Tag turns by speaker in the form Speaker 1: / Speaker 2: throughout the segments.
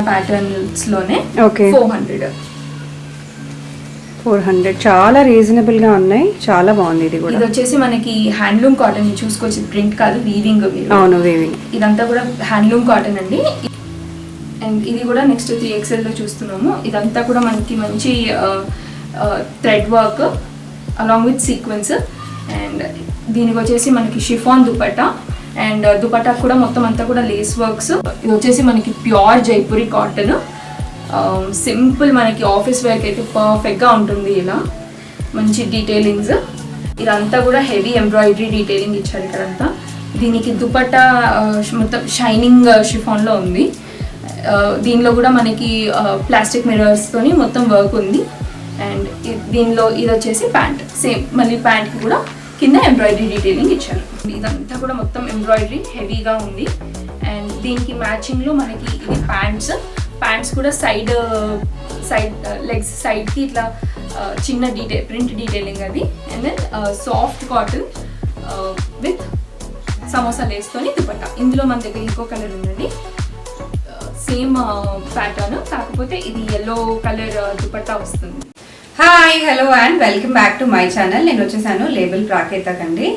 Speaker 1: Patterns లోనే 400
Speaker 2: చాలా reasonable గా ఉన్నాయి. చాలా బాగుంది. ఇది కూడా
Speaker 1: ఇది వచ్చేసి మనకి హ్యాండ్లూమ్ కాటన్ చూసుకోవచ్చు. ప్రింట్ కాదు, వీవింగ్.
Speaker 2: అవును, వీవింగ్.
Speaker 1: ఇదంతా కూడా హ్యాండ్లూమ్ కాటన్ అండి. అండ్ ఇది కూడా నెక్స్ట్ 3XL లో చూస్తున్నాము. ఇదంతా కూడా మనకి మంచి thread work along with sequence. And దీనికి వచ్చేసి మనకి షిఫాన్ దుపట్టా. అండ్ దుపట్టా కూడా మొత్తం అంతా కూడా లేస్ వర్క్స్. ఇది వచ్చేసి మనకి ప్యూర్ జైపూరి కాటన్. సింపుల్ మనకి ఆఫీస్ వేర్కి అయితే పర్ఫెక్ట్గా ఉంటుంది. ఇలా మంచి డీటెయిలింగ్స్. ఇదంతా కూడా హెవీ ఎంబ్రాయిడరీ డీటెయిలింగ్ ఇచ్చారు ఇక్కడంతా. దీనికి దుపట్టా మొత్తం షైనింగ్ షిఫాన్లో ఉంది. దీనిలో కూడా మనకి ప్లాస్టిక్ మిర్రర్స్తోని మొత్తం వర్క్ ఉంది. అండ్ దీనిలో ఇది వచ్చేసి ప్యాంట్. సేమ్ మళ్ళీ ప్యాంట్కి కూడా కింద ఎంబ్రాయిడరీ డీటెయిలింగ్ ఇచ్చారు. ఇదంతా కూడా మొత్తం ఎంబ్రాయిడరీ హెవీగా ఉంది. అండ్ దీనికి మ్యాచింగ్లో మనకి ఇది ప్యాంట్స్ కూడా సైడ్ లెగ్స్ సైడ్కి ఇట్లా చిన్న ప్రింట్ డీటెయిలింగ్ అది. And then soft cotton with samosa లేస్తోని దుపట్టా. ఇందులో మన దగ్గర ఇంకో కలర్ ఉందండి, సేమ్ ప్యాటర్న్, కాకపోతే ఇది yellow కలర్ దుపట్టా వస్తుంది.
Speaker 2: Hi, hello and welcome back to my channel. నేను వచ్చేసాను లేబుల్ ప్రాకేతక్ అండి.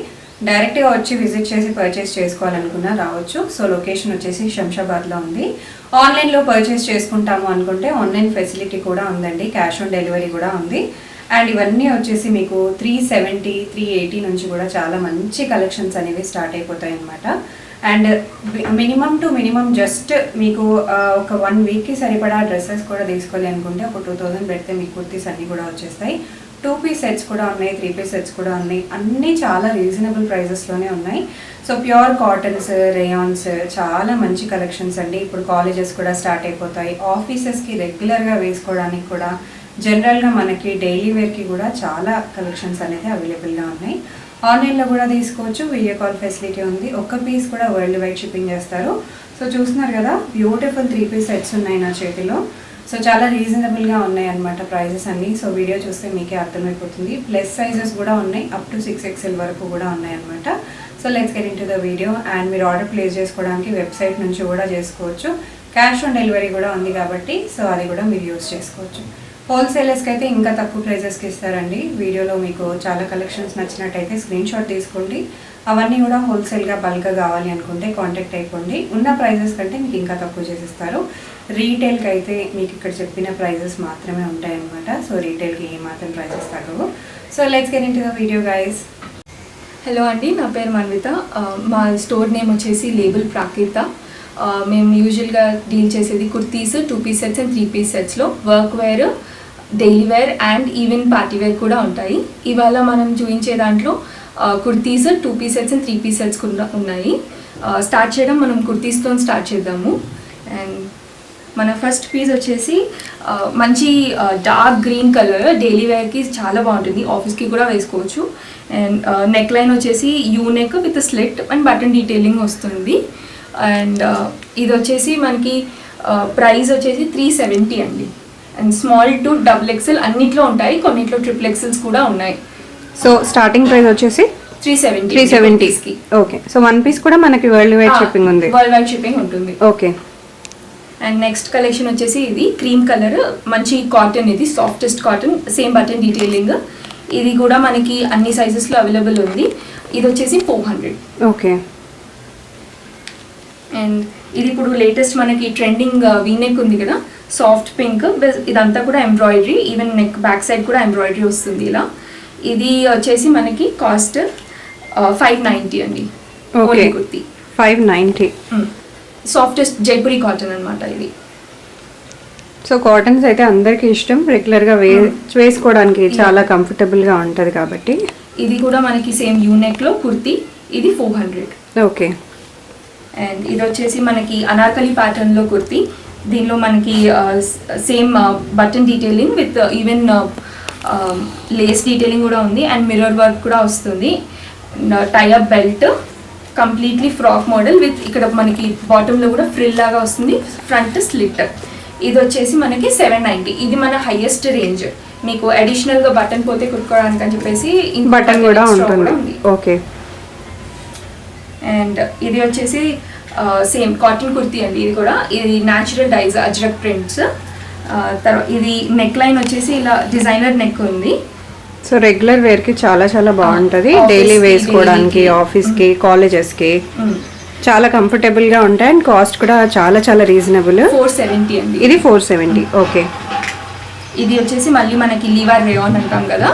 Speaker 2: డైరెక్ట్గా వచ్చి విజిట్ చేసి పర్చేస్ చేసుకోవాలనుకున్నా రావచ్చు. సో లొకేషన్ వచ్చేసి శంషాబాద్లో ఉంది. ఆన్లైన్లో పర్చేస్ చేసుకుంటాము అనుకుంటే ఆన్లైన్ ఫెసిలిటీ కూడా ఉందండి, క్యాష్ ఆన్ డెలివరీ కూడా ఉంది. అండ్ ఇవన్నీ వచ్చేసి మీకు 370, 380 నుంచి కూడా చాలా మంచి కలెక్షన్స్ అనేవి స్టార్ట్ అయిపోతాయి అన్నమాట. And minimum to minimum just మీకు ఒక 1 వీక్కి సరిపడా డ్రెస్సెస్ కూడా తీసుకోవాలి అనుకుంటే ఒక 2000 పెడితే మీ కుర్తీస్ అన్నీ కూడా వచ్చేస్తాయి. 2 పీస్ సెట్స్ కూడా ఉన్నాయి, 3 పీస్ సెట్స్ కూడా ఉన్నాయి. అన్నీ చాలా రీజనబుల్ ప్రైజెస్లోనే ఉన్నాయి. సో ప్యూర్ కాటన్స్, రేయాన్స్, చాలా మంచి కలెక్షన్స్ అండి. ఇప్పుడు కాలేజెస్ కూడా స్టార్ట్ అయిపోతాయి. ఆఫీసెస్కి రెగ్యులర్గా వేసుకోవడానికి కూడా, జనరల్గా మనకి డైలీ వేర్కి కూడా చాలా కలెక్షన్స్ అనేది అవైలబుల్గా ఉన్నాయి. ఆన్లైన్లో కూడా తీసుకోవచ్చు, వీడియో కాల్ ఫెసిలిటీ ఉంది. ఒక్క పీస్ కూడా వరల్డ్ వైడ్ షిప్పింగ్ చేస్తారు. సో చూస్తున్నారు కదా, బ్యూటిఫుల్ 3 పీస్ సెట్స్ ఉన్నాయి నా చేతిలో. సో చాలా రీజనబుల్గా ఉన్నాయి అన్నమాట ప్రైజెస్ అన్నీ. సో వీడియో చూస్తే మీకే అర్థమైపోతుంది. ప్లస్ సైజెస్ కూడా ఉన్నాయి, అప్ టు 6XL వరకు కూడా ఉన్నాయి అన్నమాట. So let's get in to the video. And మీరు ఆర్డర్ ప్లేస్ చేసుకోవడానికి వెబ్సైట్ నుంచి కూడా చేసుకోవచ్చు. క్యాష్ ఆన్ డెలివరీ కూడా ఉంది కాబట్టి సో అది కూడా మీరు యూజ్ చేసుకోవచ్చు. హోల్సేలర్స్కి అయితే ఇంకా తక్కువ ప్రైజెస్కి ఇస్తారండి. వీడియోలో మీకు చాలా కలెక్షన్స్ నచ్చినట్టయితే స్క్రీన్ షాట్ తీసుకోండి. అవన్నీ కూడా హోల్సేల్గా బల్క్గా కావాలి అనుకుంటే కాంటాక్ట్ అయిపోండి. ఉన్న ప్రైజెస్ కంటే మీకు ఇంకా తక్కువ చేసిస్తారు. రీటైల్కి అయితే మీకు ఇక్కడ చెప్పిన ప్రైజెస్ మాత్రమే ఉంటాయన్నమాట. సో రీటైల్కి ఏమాత్రం ప్రైజెస్ తగ్గవు. So let's get into the video guys.
Speaker 1: Hello అండి, నా పేరు మన్విత. మా స్టోర్ నేమ్ వచ్చేసి లేబుల్ ప్రాకేత. మేము యూజువల్గా డీల్ చేసేది kurtis, 2 piece sets and 3 piece సెట్స్లో work wear, daily wear and even party wear కూడా ఉంటాయి. ఇవాళ మనం చూపించే దాంట్లో kurtis, 2 piece sets and 3 piece sets కూడా ఉన్నాయి. స్టార్ట్ చేయడం మనం కుర్తీస్తో స్టార్ట్ చేద్దాము. అండ్ మన ఫస్ట్ పీస్ వచ్చేసి మంచి డార్క్ గ్రీన్ కలర్, డైలీ వేర్కి చాలా బాగుంటుంది, ఆఫీస్కి కూడా వేసుకోవచ్చు. అండ్ నెక్ లైన్ వచ్చేసి U neck with slit and button detailing వస్తుంది. అండ్ ఇది వచ్చేసి మనకి ప్రైస్ వచ్చేసి 370 అండి. అండ్ స్మాల్ టు XXL అన్నిట్లో ఉంటాయి, కొన్నిట్లో XXLs కూడా ఉన్నాయి.
Speaker 2: సో స్టార్టింగ్ ప్రైస్ వచ్చేసి 370కి. ఓకే. సో 1 పీస్ కూడా మనకి వరల్డ్ వైడ్ షిప్పింగ్ ఉంది.
Speaker 1: వరల్డ్ వైడ్ షిప్పింగ్ ఉంటుంది.
Speaker 2: ఓకే.
Speaker 1: అండ్ నెక్స్ట్ కలెక్షన్ వచ్చేసి ఇది క్రీమ్ కలర్, మంచి కాటన్, ఇది softest cotton, same button detailing. ఇది కూడా మనకి అన్ని సైజెస్లో అవైలబుల్ ఉంది. ఇది వచ్చేసి 400.
Speaker 2: ఓకే.
Speaker 1: అండ్ ఇది ఇప్పుడు లేటెస్ట్ మనకి ట్రెండింగ్ వీనెక్ ఉంది కదా, సాఫ్ట్ పింక్. ఇదంతా కూడా embroidery, even neck back side కూడా ఎంబ్రాయిడరీ వస్తుంది ఇలా. ఇది వచ్చేసి మనకి కాస్ట్ 590 అండి.
Speaker 2: Okay.
Speaker 1: Kurti
Speaker 2: 590.
Speaker 1: Softest Jaipuri cotton అనమాట ఇది.
Speaker 2: సో కాటన్స్ అయితే అందరికి ఇష్టం, రెగ్యులర్గా వేసుకోవడానికి చాలా కంఫర్టబుల్గా ఉంటుంది కాబట్టి.
Speaker 1: ఇది కూడా మనకి సేమ్ యూనెక్లో కుర్తి, ఇది 400.
Speaker 2: ఓకే.
Speaker 1: అండ్ ఇది వచ్చేసి మనకి అనార్కలి ప్యాటర్న్లో కుర్తి. దీనిలో మనకి same button detailing with even Lay's detailing కూడా ఉంది. అండ్ మిర్రర్ వర్క్ కూడా వస్తుంది. Tie up belt, completely frock model with ఇక్కడ మనకి బాటంలో కూడా ఫ్రిల్ లాగా వస్తుంది, ఫ్రంట్ స్లిట్. ఇది వచ్చేసి మనకి 790. ఇది మన హైయెస్ట్ రేంజ్. మీకు అడిషనల్గా బటన్ పోతే కుట్టుకోవడానికి అని చెప్పేసి
Speaker 2: బటన్ కూడా ఉంటుంది. ఓకే.
Speaker 1: అండ్ ఇది వచ్చేసి సేమ్ కాటన్ కుర్తీ అండి. ఇది కూడా ఇది న్యాచురల్ డైజ్ అజ్రక్ ప్రింట్స్. తర్వాత ఇది నెక్ లైన్ వచ్చేసి ఇలా డిజైనర్ నెక్ ఉంది.
Speaker 2: సో రెగ్యులర్ వేర్ కి చాలా చాలా బాగుంటది. డైలీ వేసుకోవడానికి, ఆఫీస్ కి, కాలేజెస్ కి చాలా కంఫర్టబుల్ గా ఉంటాయి. అండ్ కాస్ట్ కూడా చాలా చాలా రీజనబుల్.
Speaker 1: 470 అండి.
Speaker 2: ఇది 470. ఓకే.
Speaker 1: ఇది వచ్చేసి మళ్ళీ మనకి లీవర్ రేయాన్ అంటాం కదా,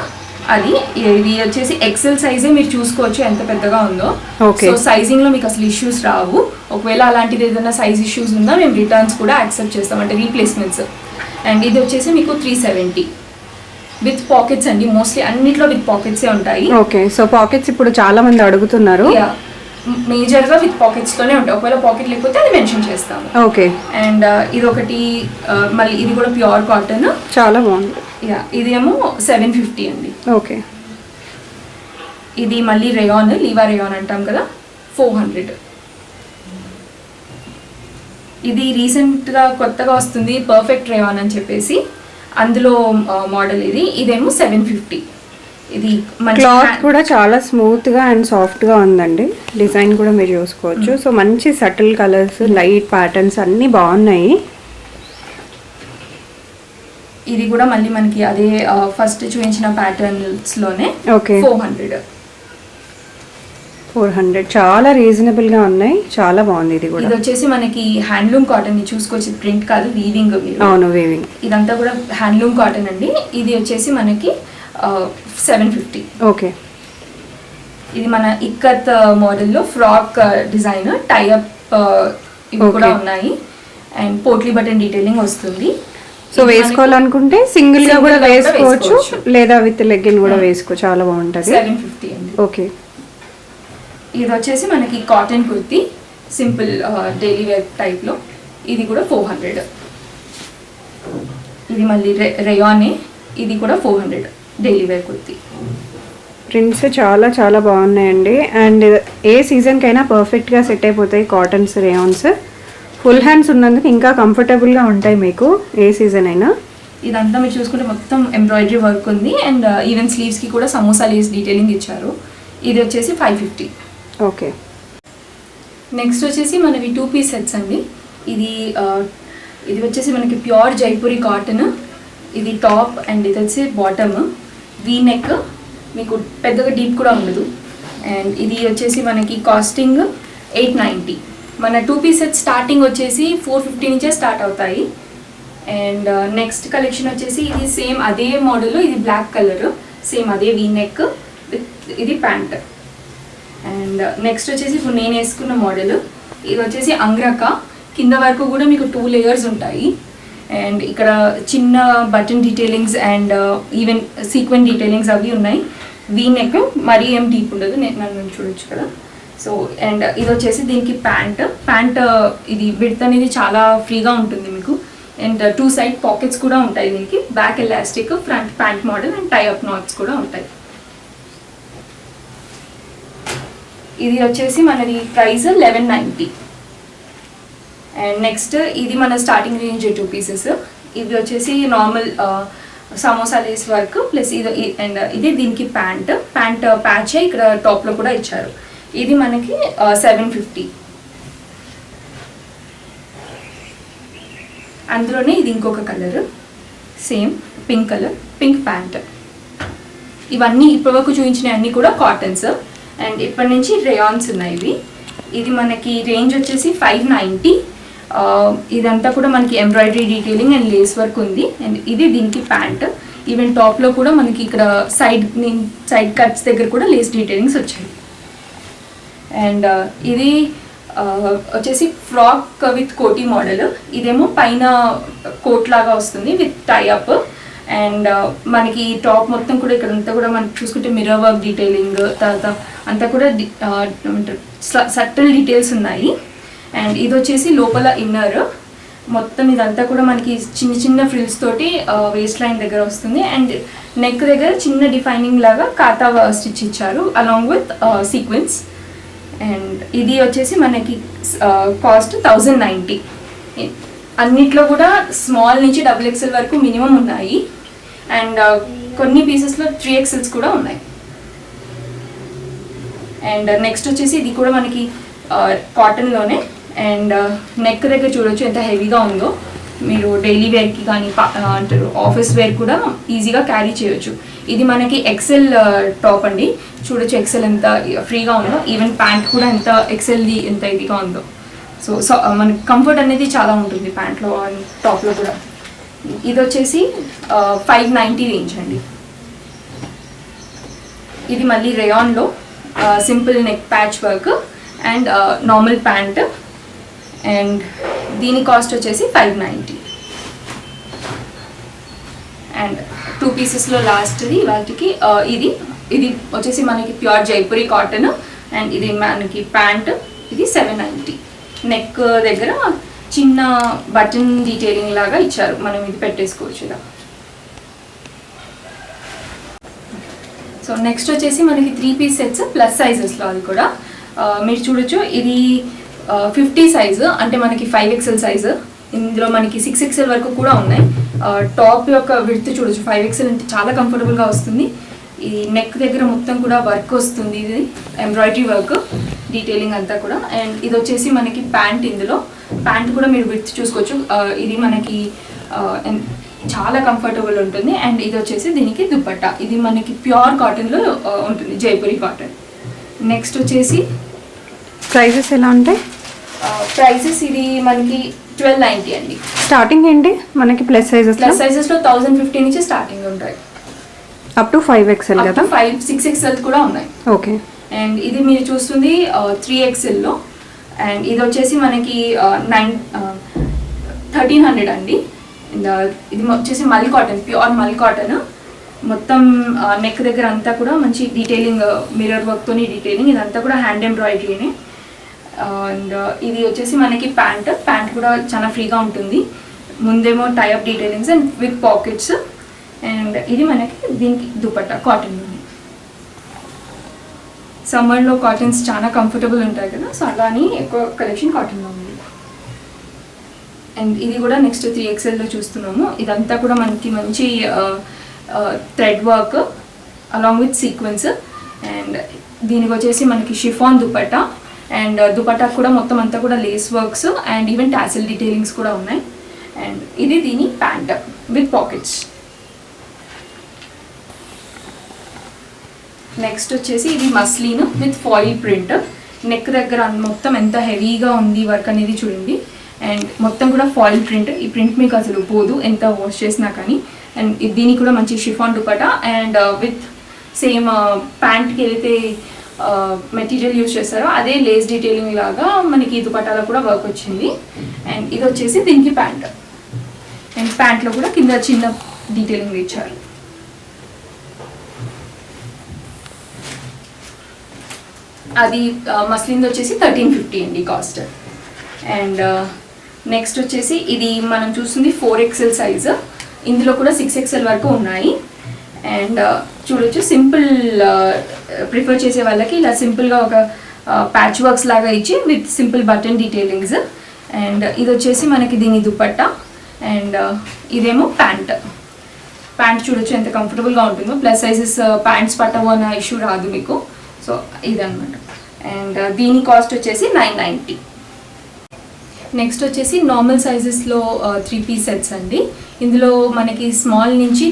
Speaker 1: అది. ఇది వచ్చేసి ఎక్సెల్ సైజే మీరు చూసుకోవచ్చు ఎంత పెద్దగా ఉందో. సో సైజింగ్ లో మీకు అసలు ఇష్యూస్ రావు. ఒకవేళ అలాంటిది ఏదైనా సైజ్ ఇష్యూస్ ఉందా మేము రిటర్న్స్ కూడా యాక్సెప్ట్ చేస్తాం, అంటే రీప్లేస్మెంట్స్. అండ్ ఇది వచ్చేసి మీకు 370 విత్ పాకెట్స్ అండి. మోస్ట్లీ అన్నిట్లో విత్ పాకెట్సే ఉంటాయి.
Speaker 2: ఓకే. సో పాకెట్స్ ఇప్పుడు చాలా మంది అడుగుతున్నారు.
Speaker 1: మేజర్ గా విత్ పాకెట్స్ తోనే ఉంటాయి. ఒకవేళ పాకెట్ లేకపోతే అది మెన్షన్ చేస్తాము.
Speaker 2: ఓకే.
Speaker 1: అండ్ ఇది ఒకటి మళ్ళీ ఇది కూడా ప్యూర్ కాటన్,
Speaker 2: చాలా బాగుంది.
Speaker 1: ఇదేమో 750 అండి.
Speaker 2: ఓకే.
Speaker 1: ఇది మళ్ళీ రేయాన్, లీవా రేయాన్ అంటాం కదా, 400. ఇది రీసెంట్ గా కొత్తగా వస్తుంది పర్ఫెక్ట్ రేయాన్ అని చెప్పేసి, అందులో మోడల్ ఇది. ఇదేమో 750. ఇది
Speaker 2: క్లాత్ కూడా చాలా స్మూత్ గా అండ్ సాఫ్ట్ గా ఉందండి. డిజైన్ కూడా మీరు చూసుకోవచ్చు. సో మంచి సటిల్ కలర్స్, లైట్ ప్యాటర్న్స్ అన్ని బాగున్నాయి.
Speaker 1: ఇది కూడా మళ్ళీ మనకి అదే ఫస్ట్ చూపించిన ప్యాటర్న్స్ లోనే.
Speaker 2: ఓకే. 400 చాలా రీజనబుల్ గా ఉన్నాయి. చాలా బాగుంది. ఇది కూడా
Speaker 1: ఇది వచ్చేసి మనకి హ్యాండ్లూమ్ కాటన్ చూసుకోవచ్చు. ప్రింట్ కాదు, వీవింగ్.
Speaker 2: అవును, వీవింగ్.
Speaker 1: ఇదంతా కూడా హ్యాండ్లూమ్ కాటన్ అండి. ఇది వచ్చేసి మనకి 750.
Speaker 2: ఓకే.
Speaker 1: ఇది మన ఇక్కత్ మోడల్లో ఫ్రాక్ డిజైన్ టైఅప్ ఇవి కూడా ఉన్నాయి. అండ్ పోట్లీ బటన్ డీటెయిలింగ్ వస్తుంది.
Speaker 2: సో వేసుకోవాలనుకుంటే సింగిల్ గా కూడా వేసుకోవచ్చు, లేదా విత్ లెగ్గిన్ కూడా వేసుకో. చాలా బాగుంటది.
Speaker 1: 750 అండి.
Speaker 2: ఓకే.
Speaker 1: ఇది వచ్చేసి మనకి cotton kurti, simple daily wear type లో. ఇది కూడా 400. ఇది మళ్ళీ రేయానే. ఇది కూడా 400 డైలీ వేర్ కుర్తీ.
Speaker 2: ప్రింట్స్ చాలా చాలా బాగున్నాయండి. అండ్ ఏ సీజన్కైనా పర్ఫెక్ట్గా సెట్ అయిపోతాయి కాటన్స్, రేయాన్స్. ఫుల్ హ్యాండ్స్ ఉన్నందుకు ఇంకా కంఫర్టబుల్గా ఉంటాయి మీకు ఏ సీజన్ అయినా.
Speaker 1: ఇదంతా మీరు చూసుకుంటే మొత్తం ఎంబ్రాయిడరీ వర్క్ ఉంది. అండ్ ఈవెన్ స్లీవ్స్కి కూడా సమోసా లేస్ డీటెయిలింగ్ ఇచ్చారు. ఇది వచ్చేసి 550.
Speaker 2: ఓకే.
Speaker 1: నెక్స్ట్ వచ్చేసి మనవి 2 పీస్ సెట్స్ అండి. ఇది వచ్చేసి మనకి ప్యూర్ జైపూరి కాటన్. ఇది టాప్ అండ్ ఇది వచ్చి బాటమ్. వీ నెక్, మీకు పెద్దగా డీప్ కూడా ఉండదు. అండ్ ఇది వచ్చేసి మనకి కాస్టింగ్ 890. మన 2 పీస్ సెట్ స్టార్టింగ్ వచ్చేసి 450 నుంచే స్టార్ట్ అవుతాయి. అండ్ నెక్స్ట్ కలెక్షన్ వచ్చేసి ఇది సేమ్ అదే మోడల్. ఇది బ్లాక్ కలర్, సేమ్ అదే వీ నెక్ విత్ ఇది ప్యాంట్. అండ్ నెక్స్ట్ వచ్చేసి ఇప్పుడు నేను వేసుకున్న మోడల్. ఇది వచ్చేసి అంగ్రక. కింద వరకు కూడా మీకు 2 లేయర్స్ ఉంటాయి. అండ్ ఇక్కడ చిన్న button detailings and even sequin detailings అవి ఉన్నాయి. వీ నెక్ మరీ ఏం డీప్ ఉండదు, నన్ను చూడొచ్చు కదా. సో అండ్ ఇది వచ్చేసి దీనికి ప్యాంట్. ఇది విడ్త్ అనేది చాలా ఫ్రీగా ఉంటుంది మీకు. అండ్ 2 సైడ్ పాకెట్స్ కూడా ఉంటాయి దీనికి. Back elastic, front pant model and tie up knots కూడా ఉంటాయి. ఇది వచ్చేసి మనది ప్రైస్ 1190. అండ్ నెక్స్ట్ ఇది మన స్టార్టింగ్ రేంజ్ 2 పీసెస్. ఇది వచ్చేసి normal samosa lace work plus ఇది. అండ్ ఇది దీనికి ప్యాంట్ ప్యాచ్ ఇక్కడ టాప్లో కూడా ఇచ్చారు. ఇది మనకి 750. అందులోనే ఇది ఇంకొక colour, same pink colour, pink pant. ఇవన్నీ ఇప్పటివరకు చూపించిన అన్నీ కూడా కాటన్స్. అండ్ ఇప్పటి నుంచి రేయాన్స్ ఉన్నాయి. ఇది మనకి రేంజ్ వచ్చేసి 590. ఇదంతా కూడా మనకి embroidery detailing and lace work ఉంది. అండ్ ఇది దీనికి ప్యాంట్. ఈవెన్ టాప్లో కూడా మనకి ఇక్కడ సైడ్ కట్స్ దగ్గర కూడా లేస్ డీటెయిలింగ్స్ వచ్చాయి. అండ్ ఇది వచ్చేసి ఫ్రాక్ విత్ కోటీ మోడల్. ఇదేమో పైన కోట్ లాగా వస్తుంది విత్ టైఅప్. అండ్ మనకి టాప్ మొత్తం కూడా ఇక్కడ అంతా కూడా మనకి చూసుకుంటే మిర్రర్ వర్క్ డీటెయిలింగ్, తర్వాత అంతా కూడా సటిల్ డీటెయిల్స్ ఉన్నాయి. అండ్ ఇది వచ్చేసి లోపల ఇన్నర్ మొత్తం. ఇదంతా కూడా మనకి చిన్న చిన్న ఫ్రిల్స్ తోటి వేస్ట్ లైన్ దగ్గర వస్తుంది. అండ్ నెక్ దగ్గర చిన్న డిఫైనింగ్ లాగా కాతా స్టిచ్ ఇచ్చారు అలాంగ్ విత్ సీక్వెన్స్. అండ్ ఇది వచ్చేసి మనకి కాస్ట్ 1090. అన్నిట్లో కూడా స్మాల్ నుంచి XXL వరకు మినిమం ఉన్నాయి. అండ్ కొన్ని పీసెస్లో 3XLs కూడా ఉన్నాయి. అండ్ నెక్స్ట్ వచ్చేసి ఇది కూడా మనకి కాటన్లోనే. అండ్ నెక్ దగ్గర చూడొచ్చు ఎంత హెవీగా ఉందో. మీరు డైలీ వేర్కి కానీ అంటారు ఆఫీస్ వేర్ కూడా ఈజీగా క్యారీ చేయొచ్చు. ఇది మనకి ఎక్సెల్ టాప్ అండి. చూడొచ్చు ఎక్సెల్ ఎంత ఫ్రీగా ఉందో. ఈవెన్ ప్యాంట్ కూడా ఎంత ఎక్సెల్ది ఎంత ఇదిగా ఉందో. సో మనకి కంఫర్ట్ అనేది చాలా ఉంటుంది ప్యాంట్లో అండ్ టాప్లో కూడా. ఇది వచ్చేసి 590 రేంజ్ అండి. ఇది మళ్ళీ రేయాన్లో simple neck patch work and normal pant. And దీని కాస్ట్ వచ్చేసి 590. అండ్ 2 పీసెస్లో లాస్ట్ది వాటికి ఇది వచ్చేసి మనకి ప్యూర్ జైపూరి కాటన్. అండ్ ఇది మనకి ప్యాంట్. ఇది 790. నెక్ దగ్గర చిన్న బటన్ డీటెయిలింగ్ లాగా ఇచ్చారు, మనం ఇది పెట్టేసుకోవచ్చు ఇలా. సో నెక్స్ట్ వచ్చేసి మనకి 3 పీస్ సెట్స్ ప్లస్ సైజెస్లో. అది కూడా మీరు చూడొచ్చు. ఇది 50 సైజు అంటే మనకి 5XL సైజు. ఇందులో మనకి 6XL వరకు కూడా ఉన్నాయి. టాప్ యొక్క విడ్త్ చూడొచ్చు. 5XL అంటే చాలా కంఫర్టబుల్గా వస్తుంది. ఈ నెక్ దగ్గర మొత్తం కూడా వర్క్ వస్తుంది. ఇది ఎంబ్రాయిడరీ వర్క్ డీటెయిలింగ్ అంతా కూడా. అండ్ ఇది వచ్చేసి మనకి ప్యాంట్. ఇందులో ప్యాంట్ కూడా మీరు విడ్త్ చూసుకోవచ్చు. ఇది మనకి చాలా కంఫర్టబుల్ ఉంటుంది. అండ్ ఇది వచ్చేసి దీనికి దుపట్టా. ఇది మనకి ప్యూర్ కాటన్లో ఉంటుంది, జైపూరి కాటన్. నెక్స్ట్ వచ్చేసి
Speaker 2: ప్రైజెస్ ఎలా ఉంటాయి?
Speaker 1: ప్రైజెస్ ఇది మనకి 1290 అండి.
Speaker 2: స్టార్టింగ్ ఏంటి మనకి ప్లస్ సైజెస్లో
Speaker 1: 1050 నుంచి స్టార్టింగ్ ఉంటాయి.
Speaker 2: అప్ టు 5XL కదా?
Speaker 1: 6XL కూడా ఉన్నాయి.
Speaker 2: ఓకే.
Speaker 1: అండ్ ఇది మీరు చూస్తుంది 3XLలో. అండ్ ఇది వచ్చేసి మనకి 1300 అండి. ఇది వచ్చేసి మల్ కాటన్, ప్యూర్ మల్ కాటన్. మొత్తం నెక్ దగ్గర అంతా కూడా మంచి డీటెయిలింగ్, మిర్రర్ వర్క్తోని డీటెయిలింగ్. ఇదంతా కూడా హ్యాండ్ ఎంబ్రాయిడరీనే. అండ్ ఇది వచ్చేసి మనకి ప్యాంట్ కూడా చాలా ఫ్రీగా ఉంటుంది. ముందేమో tie up detailings and with pockets. And ఇది మనకి దీనికి దుపట్టా కాటన్. సమ్మర్లో కాటన్స్ చాలా కంఫర్టబుల్ ఉంటాయి కదా, సో అలాని ఎక్కువ కలెక్షన్ కాటన్లో ఉంది. అండ్ ఇది కూడా నెక్స్ట్ 3XLలో చూస్తున్నాము. ఇదంతా కూడా మనకి మంచి thread work along with sequence. And దీనికి వచ్చేసి మనకి షిఫాన్ దుపట్టా. అండ్ దుపట్టా కూడా మొత్తం అంతా కూడా lace works and even tassel detailings కూడా ఉన్నాయి. అండ్ ఇది దీని ప్యాంట్ విత్ పాకెట్స్. నెక్స్ట్ వచ్చేసి ఇది muslin with foil print. Neck దగ్గర మొత్తం ఎంత హెవీగా ఉంది వర్క్ అనేది చూడండి. అండ్ మొత్తం కూడా ఫాయిల్ ప్రింట్. ఈ ప్రింట్ మీకు అసలు పోదు ఎంత వాష్ చేసినా కానీ. అండ్ దీనికి కూడా మంచి chiffon dupatta. And with same ప్యాంట్కి ఏదైతే మెటీరియల్ యూజ్ చేస్తారో అదే లేస్ డీటెయిలింగ్ లాగా మనకి దుపట్టాలో కూడా వర్క్ వచ్చింది. అండ్ ఇది వచ్చేసి దీనికి ప్యాంట్. అండ్ ప్యాంట్లో కూడా కింద చిన్న డీటెయిలింగ్ ఇచ్చారు. అది మస్లిన్ వచ్చేసి 1350 అండి కాస్ట్. అండ్ నెక్స్ట్ వచ్చేసి ఇది మనం చూస్తుంది 4XL సైజు. ఇందులో కూడా 6XL వరకు ఉన్నాయి. అండ్ చూడొచ్చు సింపుల్ ప్రిఫర్ చేసే వాళ్ళకి ఇలా సింపుల్గా ఒక ప్యాచ్ వర్క్స్ లాగా ఇచ్చి with simple button detailings. And ఇది వచ్చేసి మనకి దీని దుపట్టా. అండ్ ఇదేమో ప్యాంట్ చూడొచ్చు ఎంత కంఫర్టబుల్గా ఉంటుందో. ప్లస్ సైజెస్ ప్యాంట్స్ పట్టవు అన్న ఇష్యూ రాదు మీకు. సో ఇదన్నమాట. అండ్ దీని కాస్ట్ వచ్చేసి 990. నెక్స్ట్ వచ్చేసి నార్మల్ సైజెస్లో 3 పీస్ సెట్స్ అండి. ఇందులో మనకి స్మాల్ నుంచి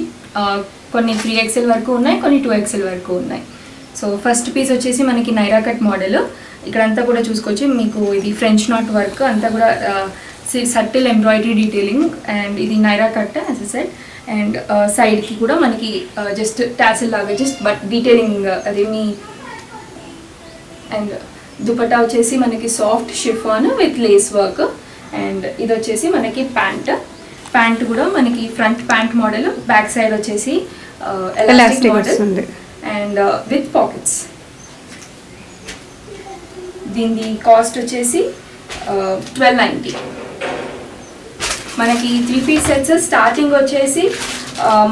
Speaker 1: కొన్ని 3XL వరకు ఉన్నాయి, కొన్ని 2XL వరకు ఉన్నాయి. సో ఫస్ట్ పీస్ వచ్చేసి మనకి నైరా కట్ మోడల్. ఇక్కడంతా కూడా చూసుకోవచ్చు. మీకు ఇది ఫ్రెంచ్ నాట్ వర్క్ అంతా కూడా సటిల్ ఎంబ్రాయిడరీ డీటెయిలింగ్. అండ్ ఇది Naira cut as a set. And సైడ్కి కూడా మనకి జస్ట్ టాసిల్ లాగా జస్ట్ బట్ డీటెయిలింగ్ అదేమి. అండ్ దుపట్టా వచ్చేసి మనకి soft chiffon with lace work. And ఇది వచ్చేసి మనకి ప్యాంట్ కూడా మనకి front pant model, back side వచ్చేసి elastic model and with pockets. దీని కాస్ట్ వచ్చేసి 1290. మనకి 3 పీస్ సెట్స్ స్టార్టింగ్ వచ్చేసి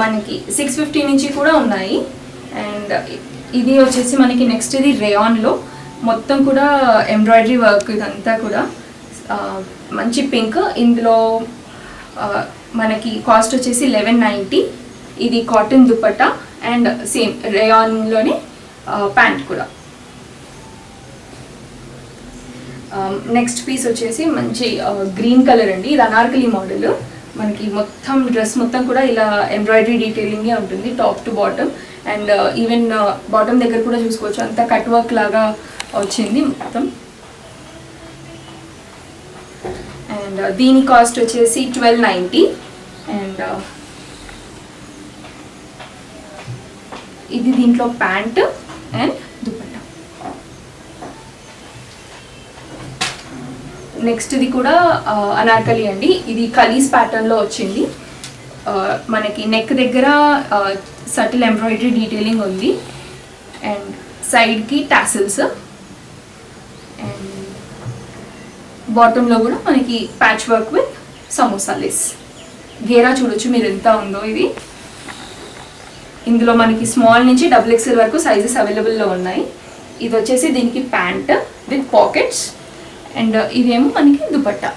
Speaker 1: మనకి 650 నుంచి కూడా ఉన్నాయి. అండ్ ఇది వచ్చేసి మనకి నెక్స్ట్ ఇది రేయాన్లో మొత్తం కూడా ఎంబ్రాయిడరీ వర్క్. ఇదంతా కూడా మంచి పింక్. ఇందులో మనకి కాస్ట్ వచ్చేసి 1190. ఇది కాటన్ దుపట్టా అండ్ సేమ్ రేయాన్లోనే ప్యాంట్ కూడా. నెక్స్ట్ పీస్ వచ్చేసి మంచి గ్రీన్ కలర్ అండి. ఇది అనార్కలి మోడల్. మనకి మొత్తం డ్రెస్ మొత్తం కూడా ఇలా ఎంబ్రాయిడరీ డీటెయిలింగే ఉంటుంది top to bottom. And even bottom దగ్గర కూడా చూసుకోవచ్చు, అంతా కట్ వర్క్ లాగా వచ్చింది మొత్తం. అండ్ దీని కాస్ట్ వచ్చేసి 1290. అండ్ ఇది దీంట్లో ప్యాంట్ అండ్ దుపట్టా. నెక్స్ట్ ఇది కూడా అనార్కలి అండి. ఇది కలీస్ ప్యాటర్న్లో వచ్చింది. మనకి నెక్ దగ్గర సటిల్ ఎంబ్రాయిడరీ డీటెయిలింగ్ ఉంది అండ్ సైడ్కి టాసిల్స్. అండ్ బాటంలో కూడా మనకి patch work with samosa lace. గేరా చూడొచ్చు మీరు ఎంత ఉందో. ఇది ఇందులో మనకి స్మాల్ నుంచి XXL వరకు సైజెస్ అవైలబుల్లో ఉన్నాయి. ఇది వచ్చేసి దీనికి ప్యాంట్ విత్ పాకెట్స్ అండ్ ఇదేమో మనకి దుపట్టా.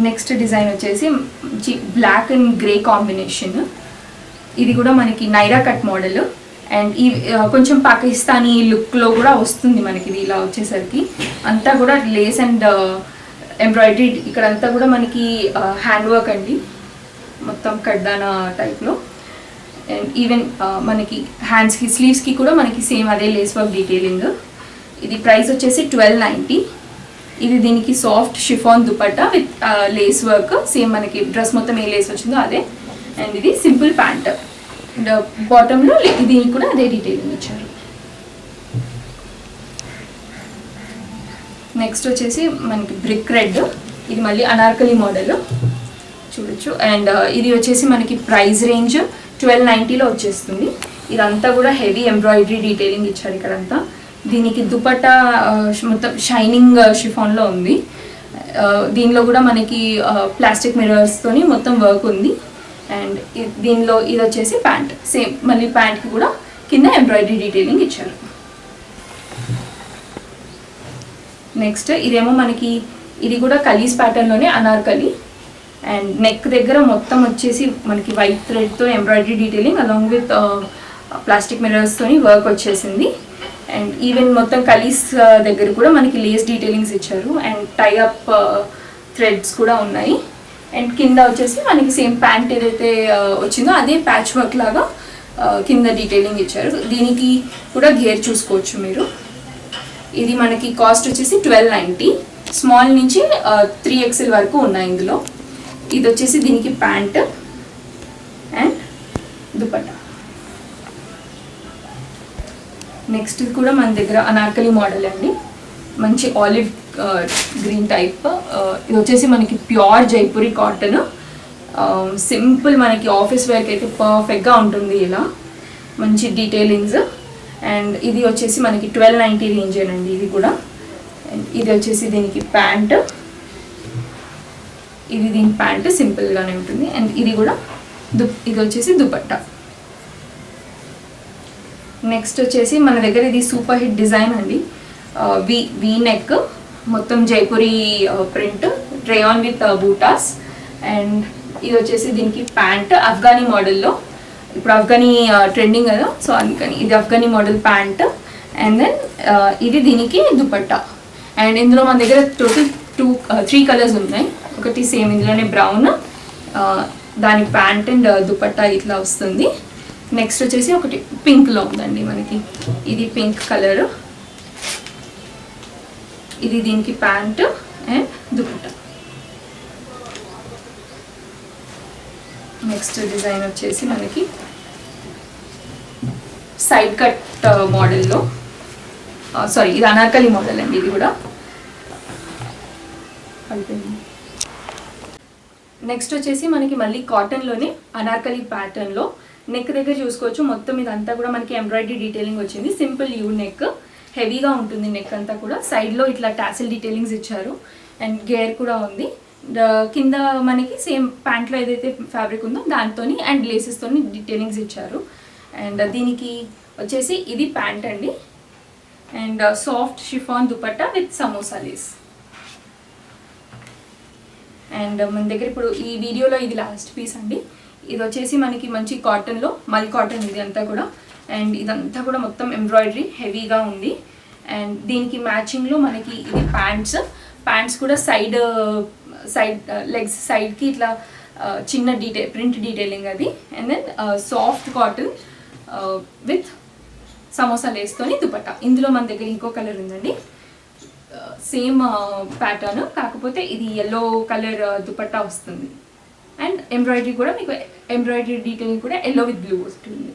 Speaker 1: నెక్స్ట్ డిజైన్ వచ్చేసి బ్లాక్ అండ్ గ్రే కాంబినేషన్. ఇది కూడా మనకి నైరా కట్ మోడల్ అండ్ ఈ కొంచెం పాకిస్తానీ లుక్లో కూడా వస్తుంది మనకి. ఇది ఇలా వచ్చేసరికి అంతా కూడా లేస్ అండ్ ఎంబ్రాయిడరీ. ఇక్కడంతా కూడా మనకి హ్యాండ్ వర్క్ అండి, మొత్తం కడ్దానా టైప్లో. అండ్ ఈవెన్ మనకి హ్యాండ్స్కి స్లీవ్స్కి కూడా మనకి సేమ్ అదే లేస్ వర్క్ డీటెయిలింగ్. ఇది ప్రైస్ వచ్చేసి 1290. ఇది దీనికి soft chiffon dupatta with lace work. Same మనకి డ్రెస్ మొత్తం ఏ లేస్ వచ్చిందో అదే. అండ్ ఇది సింపుల్ ప్యాంట్ అండ్ బాటంలో దీనికి కూడా అదే డీటెయిలింగ్ ఇచ్చారు. నెక్స్ట్ వచ్చేసి మనకి బ్రిక్ రెడ్. ఇది మళ్ళీ అనార్కలి మోడల్ చూడొచ్చు. అండ్ ఇది వచ్చేసి మనకి ప్రైస్ రేంజ్ 1290లో వచ్చేస్తుంది. ఇదంతా కూడా హెవీ ఎంబ్రాయిడరీ డీటెయిలింగ్ ఇచ్చారు ఇక్కడంతా. దీనికి దుపట్టా మొత్తం షైనింగ్ షిఫాన్లో ఉంది. దీనిలో కూడా మనకి ప్లాస్టిక్ మిర్రర్స్తోని మొత్తం వర్క్ ఉంది. అండ్ దీనిలో ఇది వచ్చేసి ప్యాంట్. సేమ్ మళ్ళీ ప్యాంట్కి కూడా కింద ఎంబ్రాయిడరీ డీటెయిలింగ్ ఇచ్చారు. నెక్స్ట్ ఇదేమో మనకి ఇది కూడా కలీస్ ప్యాటర్న్లోనే అనార్కలి. అండ్ నెక్ దగ్గర మొత్తం వచ్చేసి మనకి వైట్ థ్రెడ్తో embroidery detailing along with plastic మిర్రర్స్తోని వర్క్ వచ్చేసింది. అండ్ ఈవెన్ మొత్తం కలీస్ దగ్గర కూడా మనకి లేస్ డీటెయిలింగ్స్ ఇచ్చారు అండ్ టైఅప్ థ్రెడ్స్ కూడా ఉన్నాయి. అండ్ కింద వచ్చేసి మనకి సేమ్ ప్యాంట్ ఏదైతే వచ్చిందో అదే ప్యాచ్ వర్క్ లాగా కింద డీటెయిలింగ్ ఇచ్చారు. దీనికి కూడా గేర్ చూసుకోవచ్చు మీరు. ఇది మనకి కాస్ట్ వచ్చేసి 1290. స్మాల్ నుంచి 3XL వరకు ఉన్నాయి ఇందులో. ఇది వచ్చేసి దీనికి ప్యాంట్ అండ్ దుపట్టా. నెక్స్ట్ కూడా మన దగ్గర అనార్కలి మోడల్ అండి. మంచి ఆలివ్ గ్రీన్ టైప్. ఇది వచ్చేసి మనకి ప్యూర్ జైపూరి కాటన్. సింపుల్ మనకి ఆఫీస్ వేర్కి అయితే పర్ఫెక్ట్గా ఉంటుంది ఇలా మంచి డీటెయిలింగ్స్. అండ్ ఇది వచ్చేసి మనకి 1290 రేంజేనండి ఇది కూడా. అండ్ ఇది వచ్చేసి దీనికి ప్యాంట్. ఇది దీని ప్యాంట్ సింపుల్గానే ఉంటుంది. అండ్ ఇది కూడా ఇది వచ్చేసి దుపట్టా. నెక్స్ట్ వచ్చేసి మన దగ్గర ఇది సూపర్ హిట్ డిజైన్ అండి. వీ నెక్ మొత్తం Jaipuri print rayon with buttas. And ఇది వచ్చేసి దీనికి ప్యాంట్ అఫ్ఘానీ మోడల్లో. ఇప్పుడు అఫ్ఘానీ ట్రెండింగ్ కదా, సో అందుకని ఇది Afghani model pant. And then ఇది దీనికి దుపట్టా. అండ్ ఇందులో మన దగ్గర టోటల్ 3 కలర్స్ ఉన్నాయి. ఒకటి సేమ్ ఇందులోనే బ్రౌన్, దాని ప్యాంట్ అండ్ దుపట్టా ఇట్లా వస్తుంది. నెక్స్ట్ వచ్చేసి ఒకటి పింక్లో ఉందండి మనకి. ఇది పింక్ కలర్. ఇది దీనికి pant and dupatta. Next design వచ్చేసి మనకి సైడ్ కట్ మోడల్లో, సారీ ఇది అనార్కలి మోడల్ అండి. ఇది కూడా నెక్స్ట్ వచ్చేసి మనకి మళ్ళీ కాటన్లోనే అనార్కలి ప్యాటర్న్లో నెక్ దగ్గర చూసుకోవచ్చు. మొత్తం ఇదంతా కూడా మనకి ఎంబ్రాయిడరీ డీటెయిలింగ్ వచ్చింది. సింపుల్ యూ నెక్, హెవీగా ఉంటుంది నెక్ అంతా కూడా. సైడ్లో ఇట్లా టాసిల్ డీటెయిలింగ్స్ ఇచ్చారు అండ్ గేర్ కూడా ఉంది. కింద మనకి సేమ్ ప్యాంట్లో ఏదైతే ఫ్యాబ్రిక్ ఉందో దాంతో అండ్ లేసెస్తో డీటెయిలింగ్స్ ఇచ్చారు. అండ్ దీనికి వచ్చేసి ఇది ప్యాంట్ అండి. And soft chiffon dupatta with samosa lace. And మన దగ్గర ఇప్పుడు ఈ వీడియోలో ఇది లాస్ట్ పీస్ అండి. ఇది వచ్చేసి మనకి మంచి కాటన్లో, మల్ కాటన్ ఇది అంతా కూడా. అండ్ ఇదంతా కూడా మొత్తం ఎంబ్రాయిడరీ హెవీగా ఉంది. అండ్ దీనికి మ్యాచింగ్లో మనకి ఇది ప్యాంట్స్ కూడా సైడ్ లెగ్స్ సైడ్కి ఇట్లా చిన్న ప్రింట్ డీటెయిలింగ్ అది. And then soft cotton with samosa లేస్తోని దుపట్టా. ఇందులో మన దగ్గర ఇంకో కలర్ ఉందండి, సేమ్ ప్యాటర్న్, కాకపోతే ఇది ఎల్లో కలర్ దుపట్టా వస్తుంది. అండ్ ఎంబ్రాయిడరీ కూడా మీకు ఎంబ్రాయిడరీ డీటెయిలింగ్ కూడా ఎల్లో విత్ బ్లూ వస్తుంది.